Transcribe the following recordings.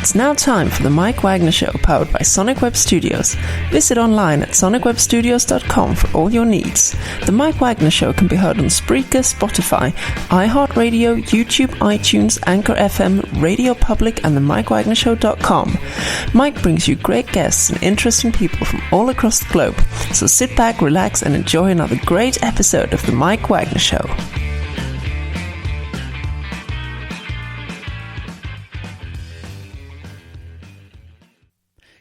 It's now time for the Mike Wagner Show, powered by Sonic Web Studios. Visit online at sonicwebstudios.com for all your needs. The Mike Wagner Show can be heard on Spreaker, Spotify, iHeartRadio, YouTube, iTunes, Anchor FM, Radio Public, and the MikeWagnerShow.com. Mike brings you great guests and interesting people from all across the globe. So sit back, relax, and enjoy another great episode of the Mike Wagner Show.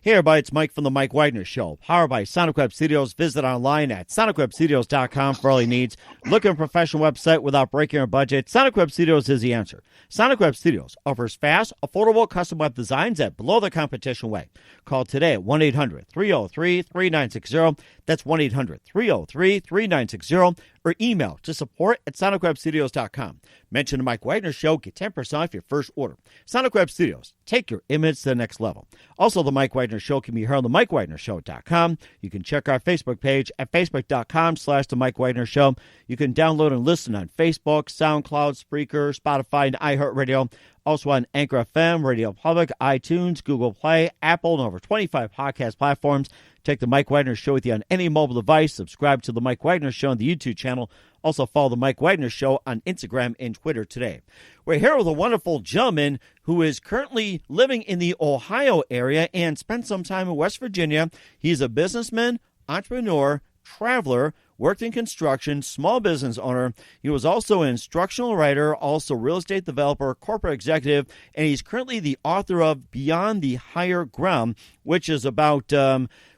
Hey everybody, it's Mike from the Mike Wagner Show, powered by Sonic Web Studios. Visit online at sonicwebstudios.com for all your needs. Look at a professional website without breaking your budget. Sonic Web Studios is the answer. Sonic Web Studios offers fast, affordable custom web designs at below the competition way. Call today at 1-800-303-3960. That's 1-800-303-3960. Or email to support@sonicwebstudios.com. Mention the Mike Wagner Show, get 10% off your first order. Sonic Web Studios, take your image to the next level. Also, the Mike Wagner Show can be heard on the MikeWagnerShow.com. You can check our Facebook page at facebook.com/the Mike Wagner Show. You can download and listen on Facebook, SoundCloud, Spreaker, Spotify, and iHeartRadio. Also on Anchor FM, Radio Public, iTunes, Google Play, Apple, and over 25 podcast platforms. Take the Mike Wagner Show with you on any mobile device. Subscribe to the Mike Wagner Show on the YouTube channel. Also follow the Mike Wagner Show on Instagram and Twitter today. We're here with a wonderful gentleman who is currently living in the Ohio area and spent some time in West Virginia. He's a businessman, entrepreneur, traveler, worked in construction, small business owner. He was also an instructional writer, also real estate developer, corporate executive, and he's currently the author of Beyond the Higher Ground, which is about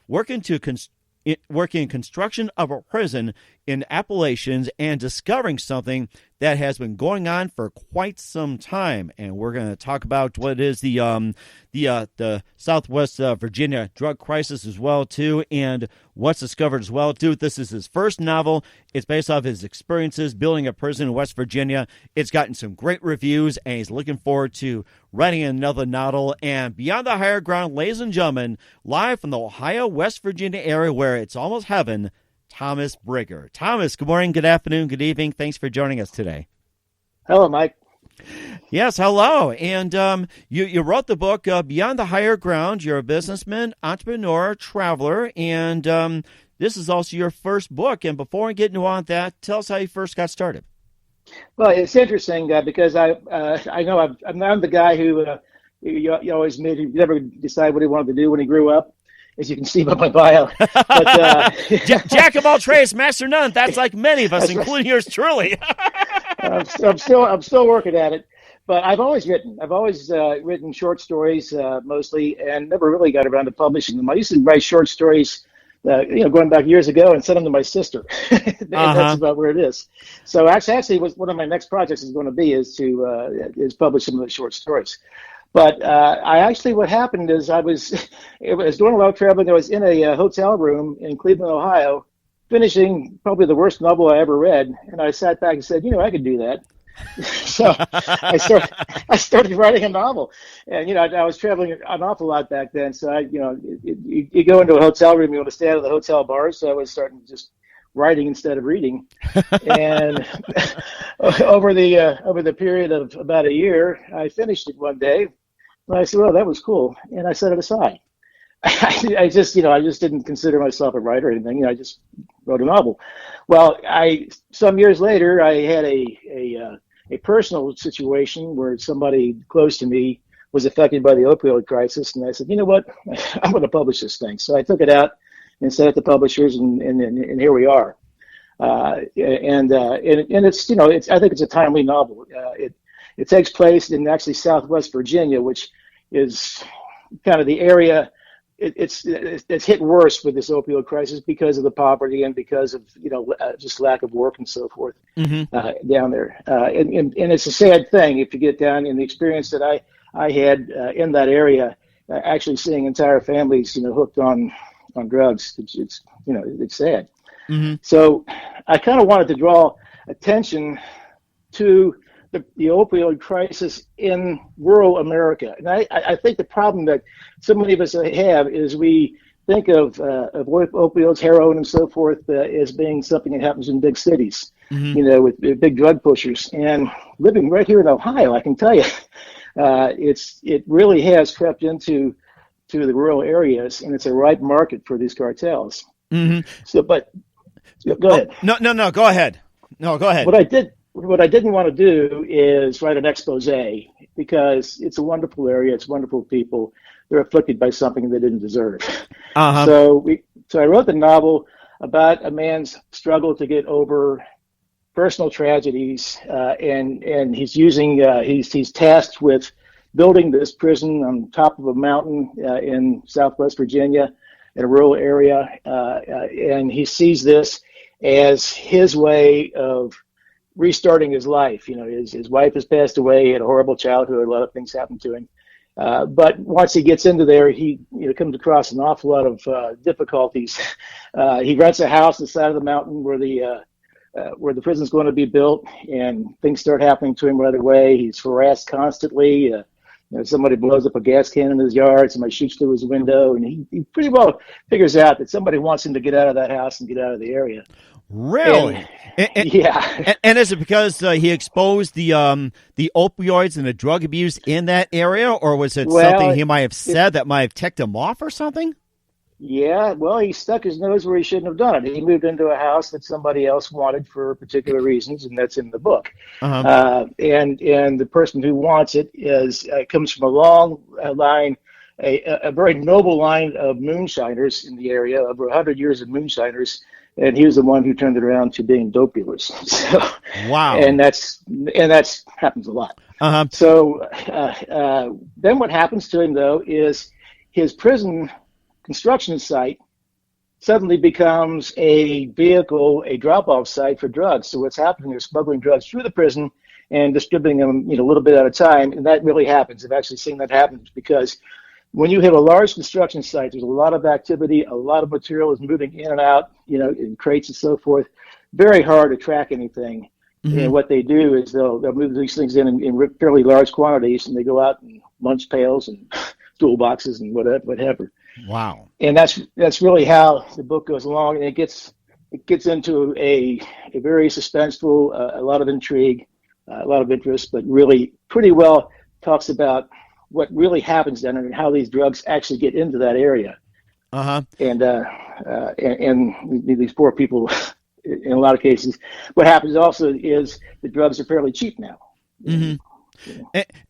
working in construction of a prison in Appalachians and discovering something that has been going on for quite some time. And we're going to talk about what is the Southwest Virginia drug crisis as well, too, and what's discovered as well, too. This is his first novel. It's based off his experiences building a prison in West Virginia. It's gotten some great reviews, and he's looking forward to writing another novel. And Beyond the Higher Ground, ladies and gentlemen, live from the Ohio, West Virginia area where it's almost heaven, Thomas Brigger. Thomas, good morning, good afternoon, good evening. Thanks for joining us today. Hello, Mike. Yes, hello. And you wrote the book Beyond the Higher Ground. You're a businessman, entrepreneur, traveler, and this is also your first book. And before we get into all that, tell us how you first got started. Well, it's interesting because I know I'm the guy who you always made. He never decided what he wanted to do when he grew up, as you can see by my bio. But, Jack of all trades, master none. That's like many of us, including yours truly. I'm still working at it. But I've always written. I've always written short stories mostly, and never really got around to publishing them. I used to write short stories, going back years ago, and send them to my sister. That's about where it is. So actually, one of my next projects is going to be is to publish some of the short stories. But what happened is I was doing a lot of traveling. I was in a hotel room in Cleveland, Ohio, finishing probably the worst novel I ever read. And I sat back and said, I could do that. So I started writing a novel. And, I was traveling an awful lot back then. So, you go into a hotel room, you want to stay out of the hotel bars. So I was starting just writing instead of reading. And over the period of about a year, I finished it one day. And I said, well, that was cool. And I set it aside. I just didn't consider myself a writer or anything. I just wrote a novel. Well, some years later, I had a personal situation where somebody close to me was affected by the opioid crisis. And I said, you know what? I'm going to publish this thing. So I took it out and sent it to publishers, and here we are. And it's I think it's a timely novel. It takes place in actually Southwest Virginia, which is kind of the area. It's hit worse with this opioid crisis because of the poverty and because of just lack of work and so forth down there. And it's a sad thing if you get down in the experience that I had in that area, actually seeing entire families hooked on drugs. It's sad. Mm-hmm. So I kind of wanted to draw attention to the opioid crisis in rural America. And I think the problem that so many of us have is we think of opioids, heroin, and so forth as being something that happens in big cities, with big drug pushers. And living right here in Ohio, I can tell you, it really has crept into the rural areas, and it's a ripe market for these cartels. Mm-hmm. So, but go ahead. No, go ahead. No, go ahead. What I didn't want to do is write an expose, because it's a wonderful area, it's wonderful people. They're afflicted by something they didn't deserve. Uh-huh. So I wrote the novel about a man's struggle to get over personal tragedies, and he's tasked with building this prison on top of a mountain in Southwest Virginia, in a rural area, and he sees this as his way of restarting his life. His wife has passed away, he had a horrible childhood, a lot of things happened to him. But once he gets into there, he comes across an awful lot of difficulties. He rents a house on the side of the mountain where the prison's going to be built, and things start happening to him right away. He's harassed constantly. Somebody blows up a gas can in his yard, somebody shoots through his window, and he pretty well figures out that somebody wants him to get out of that house and get out of the area. Really? Yeah. And is it because he exposed the opioids and the drug abuse in that area, or was it something he might have said that might have ticked him off or something? Yeah, well, he stuck his nose where he shouldn't have done it. He moved into a house that somebody else wanted for particular reasons, and that's in the book. Uh-huh. And the person who wants it comes from a long line, a very noble line of moonshiners in the area, over 100 years of moonshiners, and he was the one who turned it around to being dope dealers. So, wow. And that's happens a lot. Uh-huh. So then what happens to him, though, is his prison construction site suddenly becomes a vehicle, a drop-off site for drugs. So what's happening is smuggling drugs through the prison and distributing them, a little bit at a time. And that really happens. I've actually seen that happen, because when you have a large construction site, there's a lot of activity, a lot of material is moving in and out, in crates and so forth. Very hard to track anything. Mm-hmm. And what they do is they'll move these things in fairly large quantities, and they go out in lunch pails and toolboxes and whatever. Wow. And that's really how the book goes along, and it gets into a very suspenseful, a lot of intrigue, a lot of interest, but really pretty well talks about what really happens then and how these drugs actually get into that area. Uh-huh. And these poor people, in a lot of cases, what happens also is the drugs are fairly cheap now. Mm-hmm.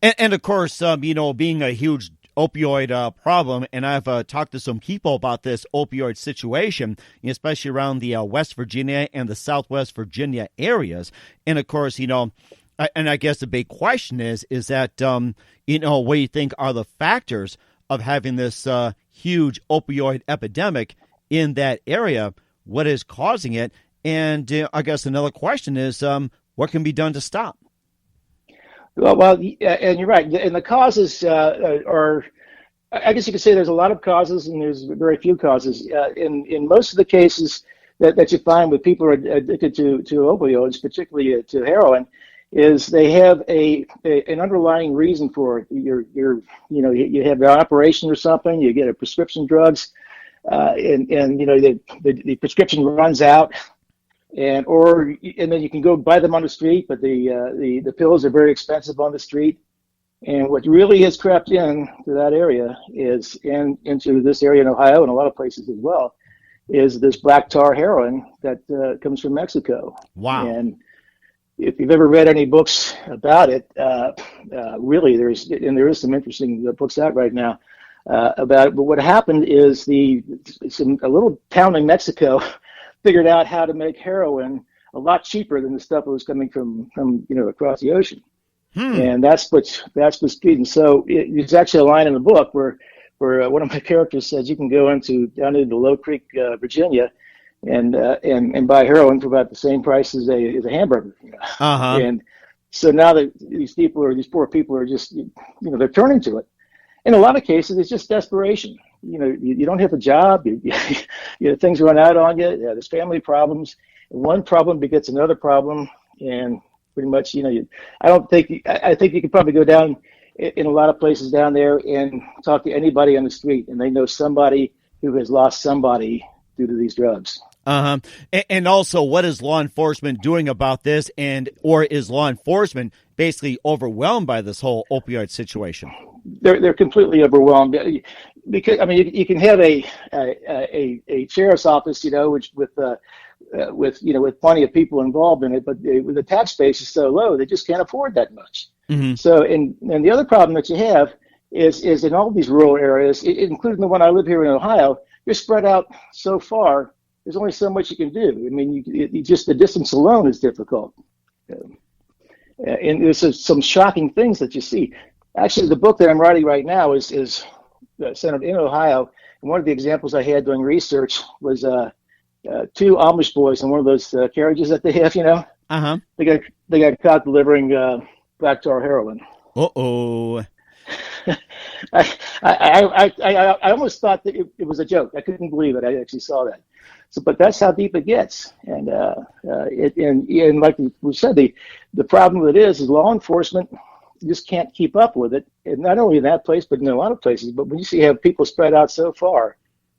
And of course, being a huge opioid problem, and I've talked to some people about this opioid situation, especially around the West Virginia and the Southwest Virginia areas. And of course, and I guess the big question is that, what do you think are the factors of having this huge opioid epidemic in that area? What is causing it? And I guess another question is, what can be done to stop? Well, and you're right. And the causes are, I guess you could say there's a lot of causes and there's very few causes. In most of the cases that you find with people who are addicted to opioids, particularly to heroin, is they have an underlying reason for it. You have an operation or something, you get a prescription drugs, and the prescription runs out. And then you can go buy them on the street, but the pills are very expensive on the street. And what really has crept into that area into this area in Ohio and a lot of places as well, is this black tar heroin that comes from Mexico. Wow! And if you've ever read any books about it, really there is some interesting books out right now about it. But what happened is a little town in Mexico figured out how to make heroin a lot cheaper than the stuff that was coming from across the ocean. And that's what's feeding. So there's actually a line in the book where one of my characters says you can go down into Low Creek, Virginia, and buy heroin for about the same price as a hamburger. Uh-huh. And so now that these poor people are just they're turning to it. In a lot of cases, it's just desperation. You don't have a job. Things run out on you. There's family problems. And one problem begets another problem, and pretty much, I think you could probably go down in a lot of places down there and talk to anybody on the street, and they know somebody who has lost somebody due to these drugs. And also, what is law enforcement doing about this, or is law enforcement basically overwhelmed by this whole opioid situation. They're completely overwhelmed because I mean you can have a sheriff's office, which with plenty of people involved in it, but the tax base is so low they just can't afford that much. Mm-hmm. So and the other problem that you have is in all these rural areas, including the one I live here in Ohio, you're spread out so far. There's only so much you can do. I mean, just the distance alone is difficult. And there's some shocking things that you see. Actually, the book that I'm writing right now is centered in Ohio. And one of the examples I had doing research was two Amish boys in one of those carriages that they have, Uh-huh. They got caught delivering black tar heroin. Uh-oh. I almost thought that it was a joke. I couldn't believe it. I actually saw that. So, but that's how deep it gets. And like we said, the problem with it is law enforcement just can't keep up with it. And not only in that place, but in a lot of places. But when you have people spread out so far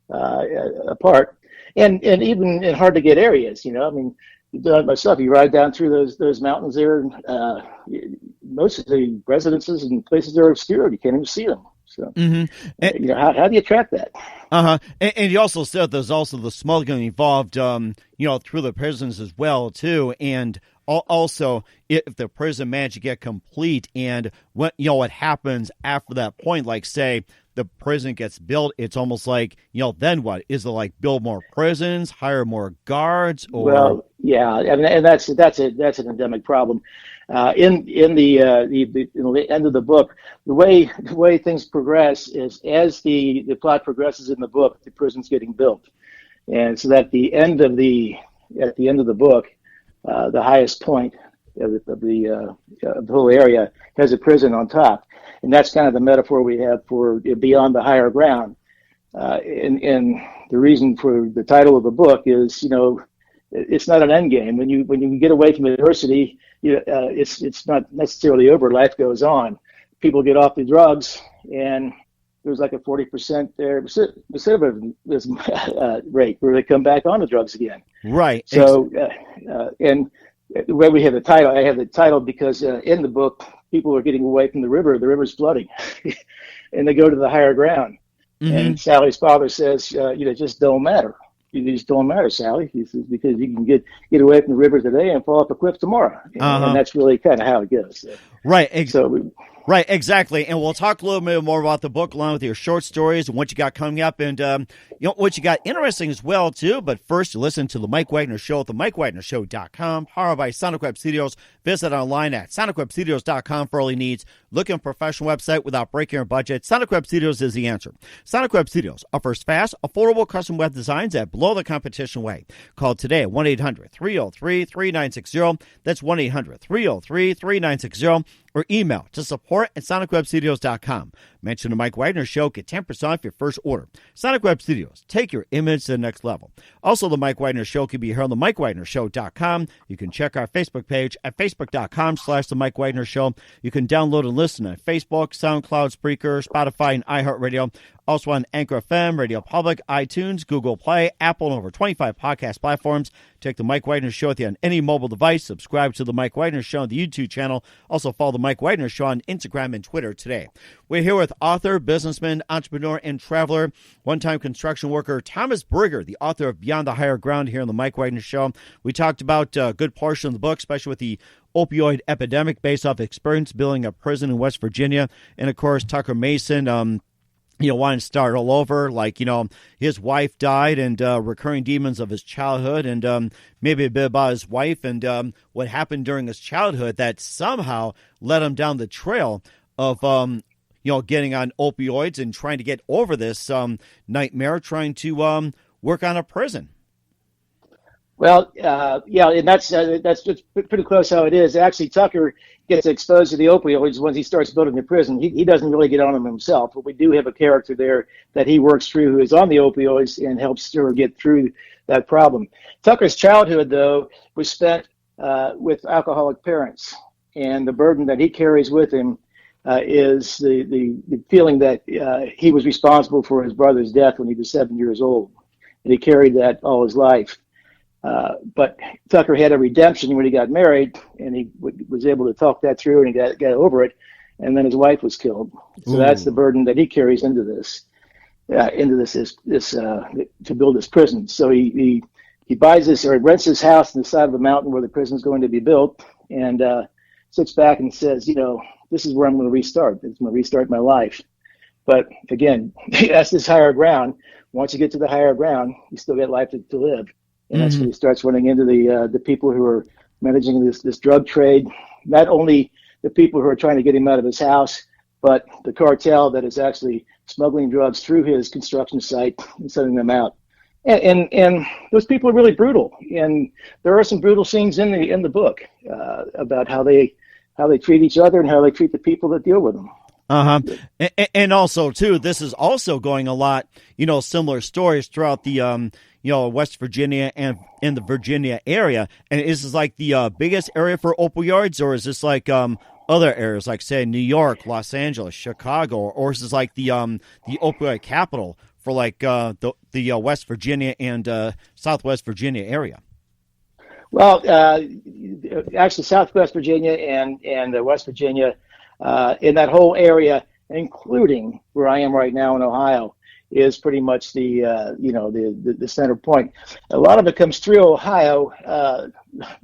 apart, and even in hard to get areas, I mean, you've done it myself. You ride down through those mountains there, and most of the residences and places are obscured. You can't even see them. So, how do you track that? Uh-huh. And you also said there's also the smuggling involved, through the prisons as well, too. And also, if the prison managed to get complete and what happens after that point, like, say, the prison gets built, it's almost like, then what? Is it like build more prisons, hire more guards? Or... Well, yeah, and that's an endemic problem. In the end of the book, the way things progress is as the plot progresses in the book, the prison's getting built, and so that at the end of the book, the highest point of the whole area has a prison on top, and that's kind of the metaphor we have for beyond the higher ground. And the reason for the title of the book is it's not an end game. When you get away from adversity, it's not necessarily over. Life goes on. People get off the drugs, and there's like a 40% recidivism rate where they come back on the drugs again. Right. So, and the way we have the title, I have the title because in the book, people are getting away from the river. The river's flooding, and they go to the higher ground. Mm-hmm. And Sally's father says, just don't matter. You just don't matter, Sally. He says, because you can get away from the river today and fall off a cliff tomorrow. And that's really kind of how it goes. Right. Right, exactly. And we'll talk a little bit more about the book along with your short stories and what you got coming up and what you got interesting as well, too. But first, you listen to The Mike Wagner Show at themikewagnershow.com, powered by Sonic Web Studios. Visit online at sonicwebstudios.com for all your needs. Looking for a professional website without breaking your budget? Sonic Web Studios is the answer. Sonic Web Studios offers fast, affordable custom web designs at below the competition way. Call today at 1-800-303-3960. That's 1-800-303-3960. Or email to support@sonicwebstudios.com. Mention the Mike Wagner Show. Get 10% off your first order. Sonic Web Studios. Take your image to the next level. Also, the Mike Wagner Show can be heard on the MikeWagnerShow.com. You can check our Facebook page at Facebook.com/The Mike Wagner Show. You can download and listen on Facebook, SoundCloud, Spreaker, Spotify, and iHeartRadio. Also on Anchor FM, Radio Public, iTunes, Google Play, Apple, and over 25 podcast platforms. Take the Mike Wagner Show with you on any mobile device. Subscribe to the Mike Wagner Show on the YouTube channel. Also follow the Mike Wagner Show on Instagram and Twitter today. We're here with author, businessman, entrepreneur, and traveler, one-time construction worker, Thomas Brigger, the author of Beyond the Higher Ground here on the Mike Wagner Show. We talked about a good portion of the book, especially with the opioid epidemic based off experience building a prison in West Virginia. And, of course, Tucker Mason, wanting to start all over, his wife died and recurring demons of his childhood and maybe a bit about his wife and what happened during his childhood that somehow led him down the trail of, getting on opioids and trying to get over this nightmare, trying to work on a prison. Well, and that's just pretty close how it is. Actually, Tucker gets exposed to the opioids when he starts building the prison. He doesn't really get on them himself, but we do have a character there that he works through who is on the opioids and helps her get through that problem. Tucker's childhood, though, was spent with alcoholic parents, and the burden that he carries with him is the feeling that he was responsible for his brother's death when he was 7 years old, and he carried that all his life. But Tucker had a redemption when he got married, and he was able to talk that through, and he got over it. And then his wife was killed. So that's the burden that he carries into this, to build this prison. So he buys this, or rents this house on the side of the mountain where the prison is going to be built, and sits back and says, this is where I'm going to restart. It's going to restart my life. But again, that's this higher ground. Once you get to the higher ground, you still got life to live. And that's when he starts running into the people who are managing this drug trade. Not only the people who are trying to get him out of his house, but the cartel that is actually smuggling drugs through his construction site and sending them out. And those people are really brutal. And there are some brutal scenes in the book about how they treat each other and how they treat the people that deal with them. And also too, this is also going a lot, similar stories throughout the West Virginia and in the Virginia area. And is this like the biggest area for opioids, or is this like other areas like, say, New York, Los Angeles, Chicago, or is this like the opioid capital for like the West Virginia and Southwest Virginia area? Well, actually, Southwest Virginia and West Virginia, in that whole area, including where I am right now in Ohio, is pretty much the center point. A lot of it comes through Ohio,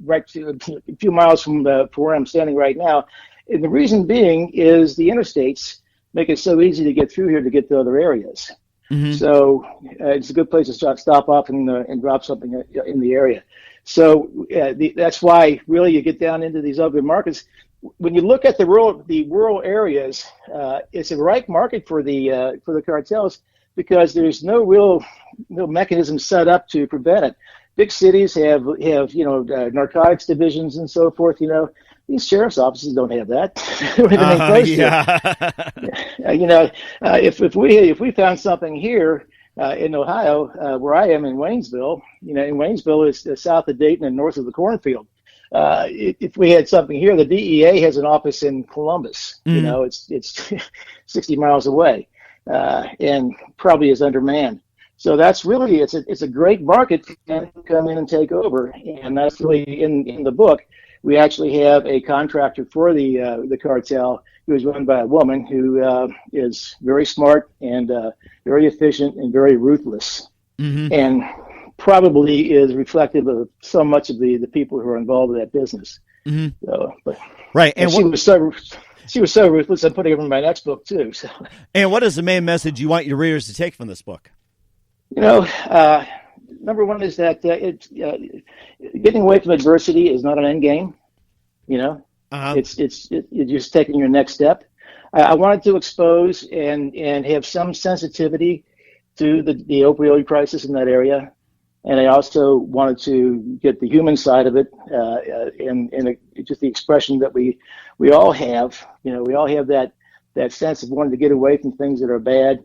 right to a few miles from where I'm standing right now. And the reason being is the interstates make it so easy to get through here to get to other areas. So it's a good place to stop off and drop something in the area. So that's why really you get down into these other markets. When you look at the rural areas, it's a ripe market for the cartels, because there's no mechanism set up to prevent it. Big cities have narcotics divisions and so forth. These sheriff's offices don't have that. They don't even close to it. If we found something here in Ohio, where I am in Waynesville, in Waynesville is south of Dayton and north of the cornfield. If we had something here, the DEA has an office in Columbus. It's 60 miles away, and probably is undermanned. So that's really it's a great market for them to come in and take over, and that's really in the book. We actually have a contractor for the cartel who is run by a woman who is very smart and very efficient and very ruthless, and probably is reflective of so much of the people who are involved in that business. So, right, and she was so ruthless. I'm putting her in my next book too. So. And what is the main message you want your readers to take from this book? Number one is that it's getting away from adversity is not an end game. It's you're just taking your next step. I wanted to expose and have some sensitivity to the opioid crisis in that area. And I also wanted to get the human side of it, and just the expression that we all have. We all have that sense of wanting to get away from things that are bad.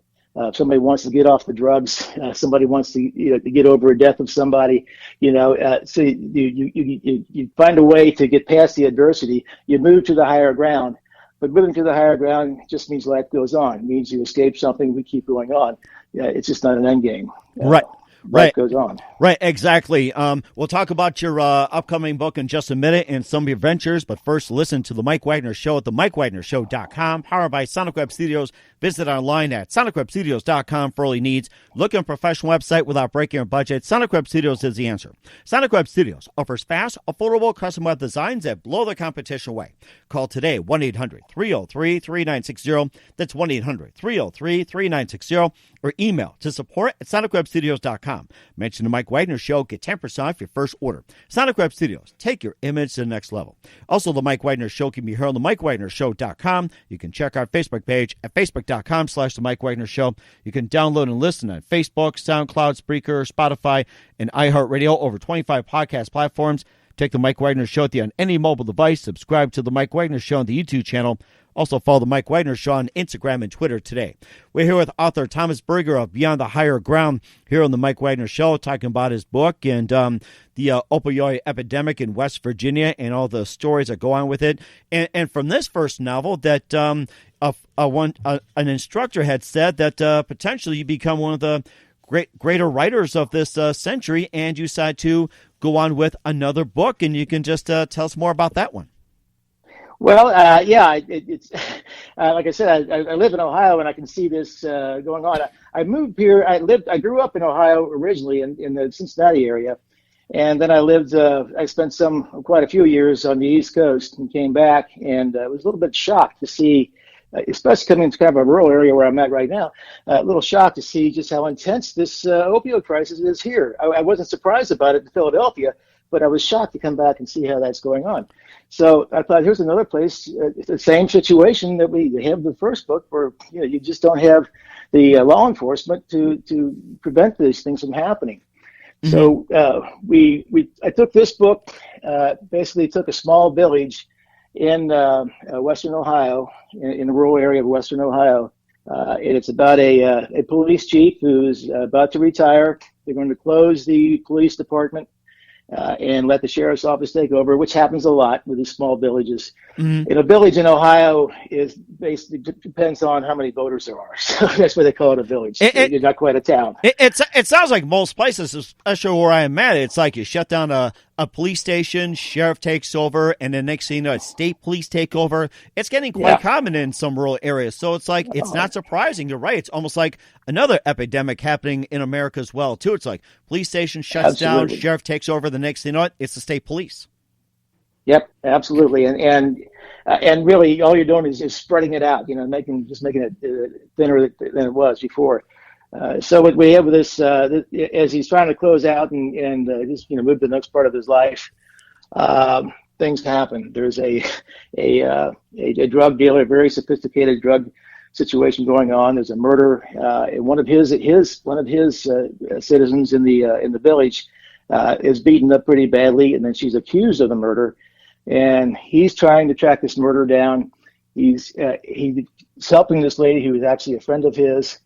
Somebody wants to get off the drugs. Somebody wants to get over a death of somebody. So you find a way to get past the adversity. You move to the higher ground. But moving to the higher ground just means life goes on. It means you escape something. We keep going on. It's just not an end game. Right. Life goes on. Right, exactly. We'll talk about your upcoming book in just a minute and some of your ventures, but first listen to The Mike Wagner Show at themikewagnershow.com, powered by Sonic Web Studios. Visit online at sonicwebstudios.com for all your needs. Look at a professional website without breaking your budget. Sonic Web Studios is the answer. Sonic Web Studios offers fast, affordable custom web designs that blow the competition away. Call today, 1-800-303-3960. That's 1-800-303-3960. Or email to support@sonicwebstudios.com. Mention the Mike Wagner Show. Get 10% off your first order. Sonic Web Studios. Take your image to the next level. Also, the Mike Wagner Show can be heard on the MikeWagnerShow.com. You can check our Facebook page at Facebook.com/The Mike Wagner Show. You can download and listen on Facebook, SoundCloud, Spreaker, Spotify, and iHeartRadio, over 25 podcast platforms. Take the Mike Wagner Show on any mobile device. Subscribe to the Mike Wagner Show on the YouTube channel. Also follow the Mike Wagner Show on Instagram and Twitter today. We're here with author Thomas Brigger of Beyond the Higher Ground here on the Mike Wagner Show, talking about his book and the opioid epidemic in West Virginia and all the stories that go on with it. And from this first novel, that an instructor had said that potentially you become one of the greater writers of this century, and you decide to go on with another book, and you can just tell us more about that one. Well, it's like I said, I live in Ohio, and I can see this going on. I moved here. I grew up in Ohio originally in the Cincinnati area, and then I spent quite a few years on the East Coast and came back, and I was a little bit shocked to see, especially coming into kind of a rural area where I'm at right now, a little shocked to see just how intense this opioid crisis is here. I wasn't surprised about it in Philadelphia, but I was shocked to come back and see how that's going on. So I thought, here's another place, the same situation that we have in the first book, where you just don't have the law enforcement to prevent these things from happening. Mm-hmm. So I took this book, basically took a small village in Western Ohio, in the rural area of Western Ohio. And it's about a police chief who's about to retire. They're going to close the police department and let the sheriff's office take over, which happens a lot with these small villages. Mm-hmm. And a village in Ohio is basically depends on how many voters there are. So that's why they call it a village. It's not quite a town. It sounds like most places, especially where I am at, it's like you shut down a police station, sheriff takes over, and then next thing you know, state police take over. It's getting quite common in some rural areas. So it's like, it's not surprising. You're right. It's almost like another epidemic happening in America as well, too. It's like police station shuts down, sheriff takes over, the next thing you know, it's the state police. Yep, absolutely. And really all you're doing is just spreading it out, making it thinner than it was before. So what we have with this, as he's trying to close out and just move to the next part of his life, things happen. There's a drug dealer, a very sophisticated drug situation going on. There's a murder. One of his citizens in the village is beaten up pretty badly, and then she's accused of the murder. And he's trying to track this murder down. He's helping this lady who is actually a friend of his.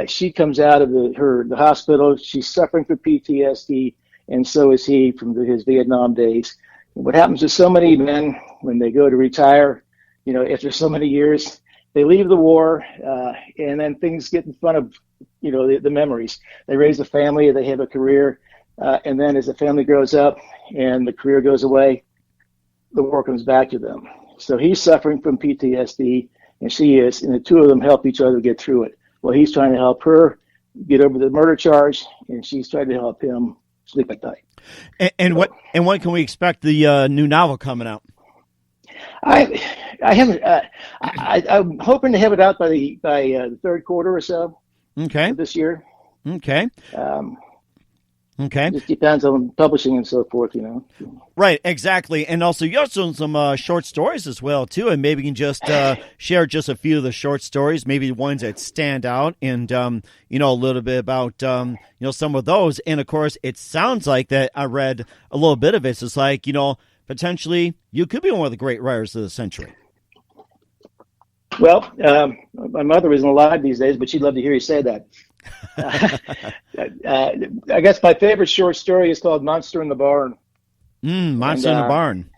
She comes out of the hospital. She's suffering from PTSD, and so is he from his Vietnam days. And what happens to so many men when they go to retire, after so many years, they leave the war, and then things get in front of, the memories. They raise a family, they have a career, and then as the family grows up and the career goes away, the war comes back to them. So he's suffering from PTSD, and she is, and the two of them help each other get through it. Well, he's trying to help her get over the murder charge, and she's trying to help him sleep at night. And when can we expect the new novel coming out? I haven't. I'm hoping to have it out by the third quarter or so. Okay. Of this year. Okay. Okay. It just depends on publishing and so forth, Right, exactly. And also, you also done some short stories as well, too. And maybe you can just share just a few of the short stories, maybe the ones that stand out, and, a little bit about, some of those. And, of course, it sounds like that I read a little bit of it. It's like, potentially you could be one of the great writers of the century. Well, my mother isn't alive these days, but she'd love to hear you say that. I guess my favorite short story is called Monster in the Barn. Monster in the Barn.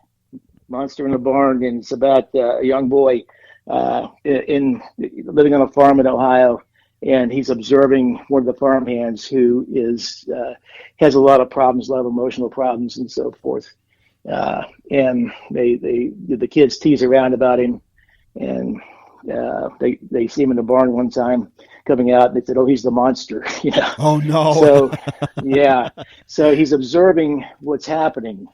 Monster in the Barn, and it's about a young boy living on a farm in Ohio, and he's observing one of the farmhands who has a lot of problems, a lot of emotional problems, and so forth. And the kids tease around about him, and they see him in the barn one time coming out, and they said, "Oh, he's the monster." Oh no. So so he's observing what's happening,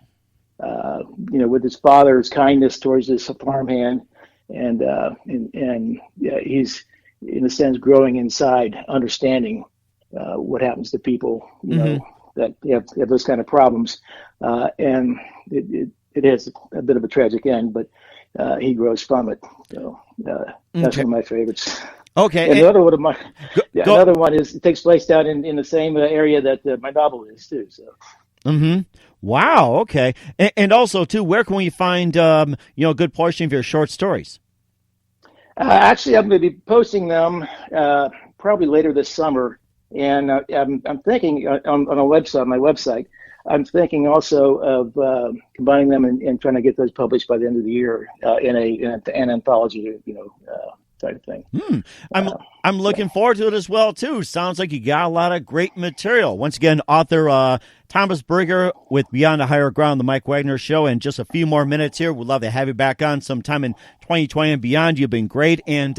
with his father's kindness towards this farmhand, and he's in a sense growing inside, understanding what happens to people, that have those kind of problems, and it has a bit of a tragic end, but he grows from it. So that's one of my favorites. Okay. And another one of my another one it takes place down in the same area that my novel is too. So. Mm-hmm. Wow. Okay. And also too, where can we find a good portion of your short stories? Actually, I'm going to be posting them probably later this summer, and I'm thinking on my website. I'm thinking also of combining them and trying to get those published by the end of the year in an anthology, type of thing. I'm looking forward to it as well, too. Sounds like you got a lot of great material. Once again, author Thomas Brigger with Beyond the Higher Ground, the Mike Wagner Show. In just a few more minutes here, we'd love to have you back on sometime in 2020 and beyond. You've been great. And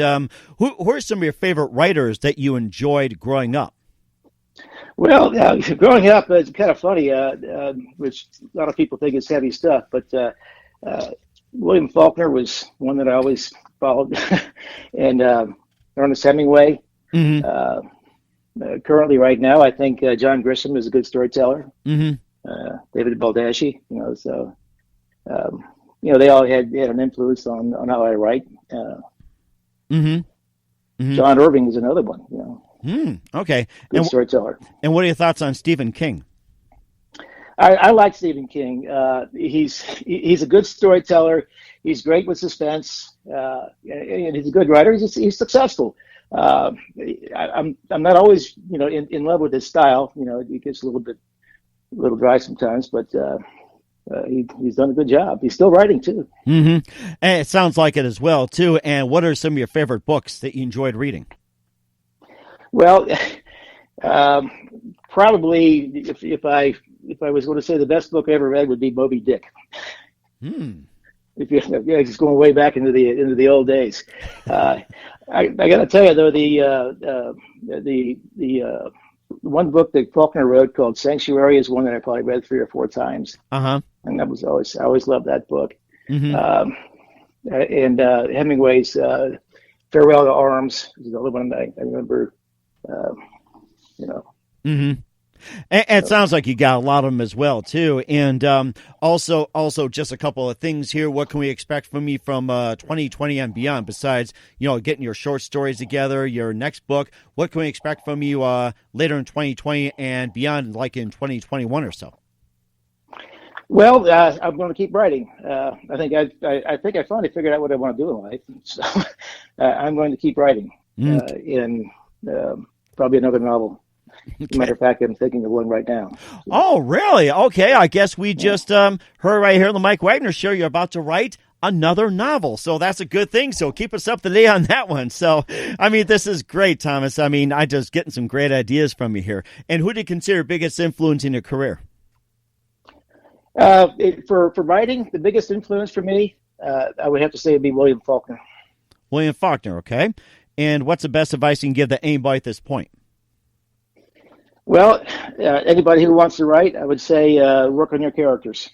who are some of your favorite writers that you enjoyed growing up? Well, growing up, it's kind of funny, which a lot of people think is heavy stuff, but William Faulkner was one that I always followed, and Ernest Hemingway. Currently, right now, I think John Grisham is a good storyteller. David Baldacci, so they all had an influence on how I write. John Irving is another one. Okay. Good storyteller. And what are your thoughts on Stephen King? I like Stephen King. He's a good storyteller. He's great with suspense, and he's a good writer. He's successful. I'm not always in love with his style. It gets a little dry sometimes, but he's done a good job. He's still writing too. And it sounds like it as well too. And what are some of your favorite books that you enjoyed reading? Well, probably if I was going to say the best book I ever read would be Moby Dick. If you're just going way back into the old days. I got to tell you though, the one book that Faulkner wrote called Sanctuary is one that I probably read 3 or 4 times. And that was I always loved that book. And Hemingway's Farewell to Arms is the other one that I remember. And it sounds like you got a lot of them as well too. And also just a couple of things here. What can we expect from you from 2020 and beyond? Besides getting your short stories together, your next book, what can we expect from you later in 2020 and beyond, like in 2021 or so? Well, I'm going to keep writing. I think I finally figured out what I want to do in life. So I'm going to keep writing. In probably another novel. Okay. As a matter of fact, I'm thinking of one right now. Oh, really? Okay, I guess we just heard right here on the Mike Wagner Show you're about to write another novel. So that's a good thing. So keep us up to date on that one. So, this is great, Thomas. I just getting some great ideas from you here. And who do you consider biggest influence in your career? For writing, the biggest influence for me, I would have to say would be William Faulkner. William Faulkner, okay. And what's the best advice you can give to anybody at this point? Well, anybody who wants to write, I would say work on your characters.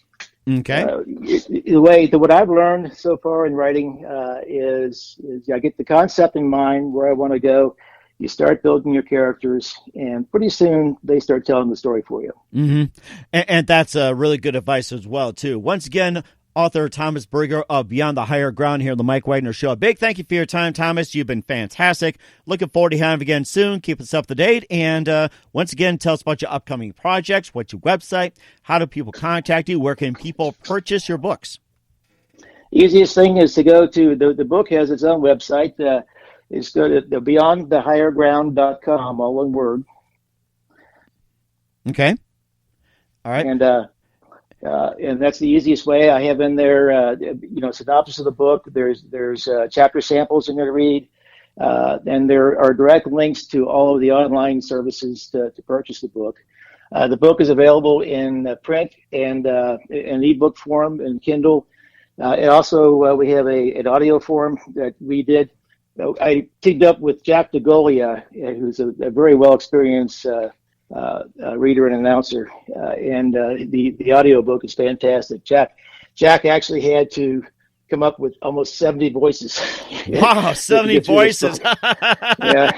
Okay. What I've learned so far in writing is I get the concept in mind where I want to go. You start building your characters, and pretty soon they start telling the story for you. And that's really good advice as well, too. Once again, author Thomas Brigger of Beyond the Higher Ground here on the Mike Wagner Show. A big thank you for your time, Thomas. You've been fantastic. Looking forward to having you again soon. Keep us up to date. And once again, tell us about your upcoming projects, what's your website, how do people contact you, where can people purchase your books? Easiest thing is to go to, the book has its own website. It's go to beyondthehigherground.com, all one word. Okay. All right. And that's the easiest way. I have in there, synopsis of the book. There's chapter samples I'm going to read. And there are direct links to all of the online services to purchase the book. The book is available in print and in ebook form and Kindle. And also we have an audio form that we did. I teamed up with Jack DeGolia, who's a very well-experienced reader and announcer, and the audio book is fantastic. Jack actually had to come up with almost 70 voices. Wow, 70 voices! Yeah,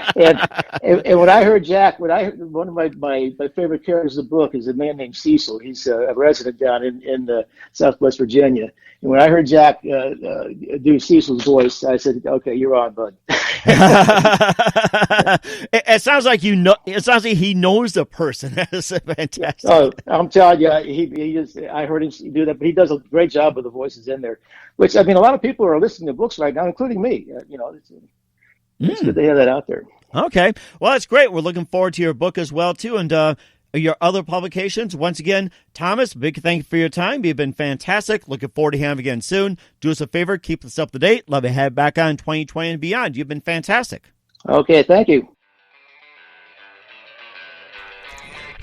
and when I heard Jack, one of my favorite characters of the book is a man named Cecil. He's a resident down in Southwest Virginia. And when I heard Jack do Cecil's voice, I said, "Okay, you're on, bud." It sounds like It sounds like he knows the person. That's fantastic. Oh, I'm telling you, he just. I heard him do that, but he does a great job with the voices in there. Which a lot of people are listening to books right now, including me. It's good to have that out there. Okay, well, that's great. We're looking forward to your book as well too, and. your other publications. Once again, Thomas, big thank you for your time. You've been fantastic. Looking forward to having you again soon. Do us a favor, keep us up to date. Love to have you back on 2020 and beyond. You've been fantastic. Okay, thank you.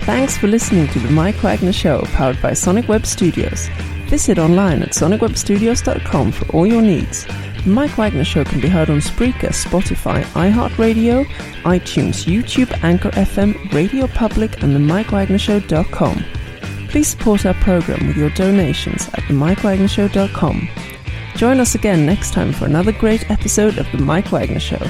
Thanks for listening to the Mike Wagner Show, powered by Sonic Web Studios. Visit online at sonicwebstudios.com for all your needs. The Mike Wagner Show can be heard on Spreaker, Spotify, iHeartRadio, iTunes, YouTube, Anchor FM, Radio Public, and themikewagnershow.com. Please support our program with your donations at themikewagnershow.com. Join us again next time for another great episode of The Mike Wagner Show.